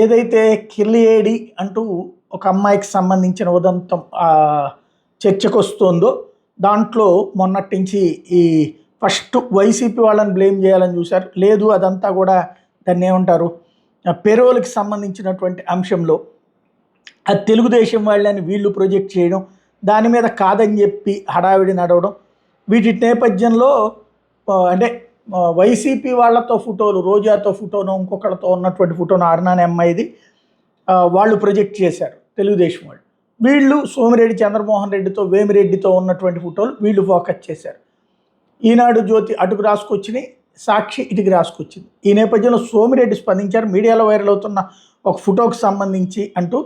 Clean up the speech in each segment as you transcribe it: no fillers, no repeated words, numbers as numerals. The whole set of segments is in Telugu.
ఏదైతే కిర్లియేడి అంటూ ఒక అమ్మాయికి సంబంధించిన ఉదంతం చర్చకొస్తుందో దాంట్లో మొన్నటి నుంచి ఈ ఫస్ట్ వైసీపీ వాళ్ళని బ్లేమ్ చేయాలని చూశారు. లేదు, అదంతా కూడా దాన్ని ఏమంటారు, పెరోల్కి సంబంధించినటువంటి అంశంలో అది తెలుగుదేశం వాళ్ళని వీళ్ళు ప్రొజెక్ట్ చేయడం, దాని మీద కాదని చెప్పి హడావిడి నడవడం, వీటి నేపథ్యంలో అంటే వైసీపీ వాళ్ళతో ఫోటోలు, రోజాతో ఫోటోను, ఇంకొకళ్ళతో ఉన్నటువంటి ఫోటోను, అరుణాని అమ్మాయిది వాళ్ళు ప్రొజెక్ట్ చేశారు తెలుగుదేశం వాళ్ళు. వీళ్ళు సోమిరెడ్డి చంద్రమోహన్ రెడ్డితో, వేమిరెడ్డితో ఉన్నటువంటి ఫోటోలు వీళ్ళు ఫోకస్ చేశారు. ఈనాడు జ్యోతి అటుకు రాసుకొచ్చినాయి, సాక్షి ఇటుకు రాసుకొచ్చింది. ఈ నేపథ్యంలో సోమిరెడ్డి స్పందించారు. మీడియాలో వైరల్ అవుతున్న ఒక ఫోటోకు సంబంధించి అంటూ,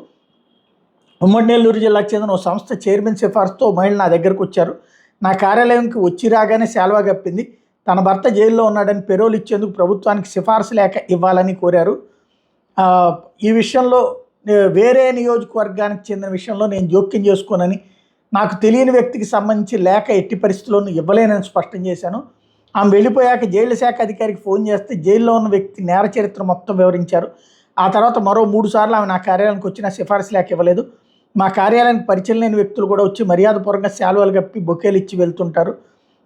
ఉమ్మడి నెల్లూరు జిల్లాకు చెందిన ఒక సంస్థ చైర్మన్ సిఫార్సుతో మహిళ నా దగ్గరకు వచ్చారు. నా కార్యాలయంకి వచ్చి రాగానే శాల్వా కప్పింది. తన భర్త జైల్లో ఉన్నాడని పెరోల్ ఇచ్చేందుకు ప్రభుత్వానికి సిఫార్సు లేఖ ఇవ్వాలని కోరారు. ఈ విషయంలో వేరే నియోజకవర్గానికి చెందిన విషయంలో నేను జోక్యం చేసుకోనని, నాకు తెలియని వ్యక్తికి సంబంధించి లేఖ ఎట్టి పరిస్థితుల్లోనూ ఇవ్వలేనని స్పష్టం చేశాను. ఆమె వెళ్ళిపోయాక జైలు శాఖ అధికారికి ఫోన్ చేస్తే జైల్లో ఉన్న వ్యక్తి నేర చరిత్ర మొత్తం వివరించారు. ఆ తర్వాత మరో 3 సార్లు ఆమె నా కార్యాలయానికి వచ్చిన సిఫార్సు లేఖ ఇవ్వలేదు. మా కార్యాలయానికి పరిచయం లేని వ్యక్తులు కూడా వచ్చి మర్యాదపూర్వకంగా శాలువాలు కప్పి బొకేలు ఇచ్చి వెళ్తుంటారు.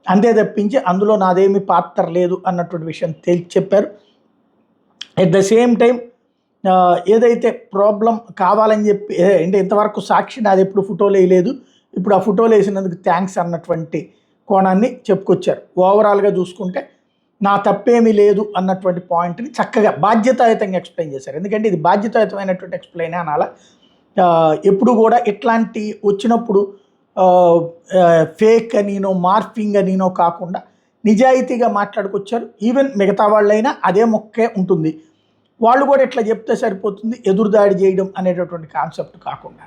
అంతే తప్పించి అందులో నాదేమీ పాత్ర లేదు అన్నటువంటి విషయం తేల్చి చెప్పారు. ఎట్ ద సేమ్ టైం ఏదైతే ప్రాబ్లం కావాలని చెప్పి, అంటే ఇంతవరకు సాక్షి నాది ఎప్పుడు ఫోటోలు వేయలేదు, ఇప్పుడు ఆ ఫోటోలు వేసినందుకు థ్యాంక్స్ అన్నటువంటి కోణాన్ని చెప్పుకొచ్చారు. ఓవరాల్గా చూసుకుంటే నా తప్పేమీ లేదు అన్నటువంటి పాయింట్ని చక్కగా బాధ్యతాయుతంగా ఎక్స్ప్లెయిన్ చేశారు. ఎందుకంటే ఇది బాధ్యతాయుతమైనటువంటి ఎక్స్ప్లెయిన్ అనాలా. ఎప్పుడు కూడా ఇట్లాంటి వచ్చినప్పుడు ఫేక్ అనినో, మార్ఫింగ్ అనినో కాకుండా నిజాయితీగా మాట్లాడుకొచ్చారు. ఈవెన్ మిగతా వాళ్ళైనా అదే మొక్కే ఉంటుంది, వాళ్ళు కూడా ఇట్లా చెప్తే సరిపోతుంది, ఎదురుదాడి చేయడం అనేటటువంటి కాన్సెప్ట్ కాకుండా.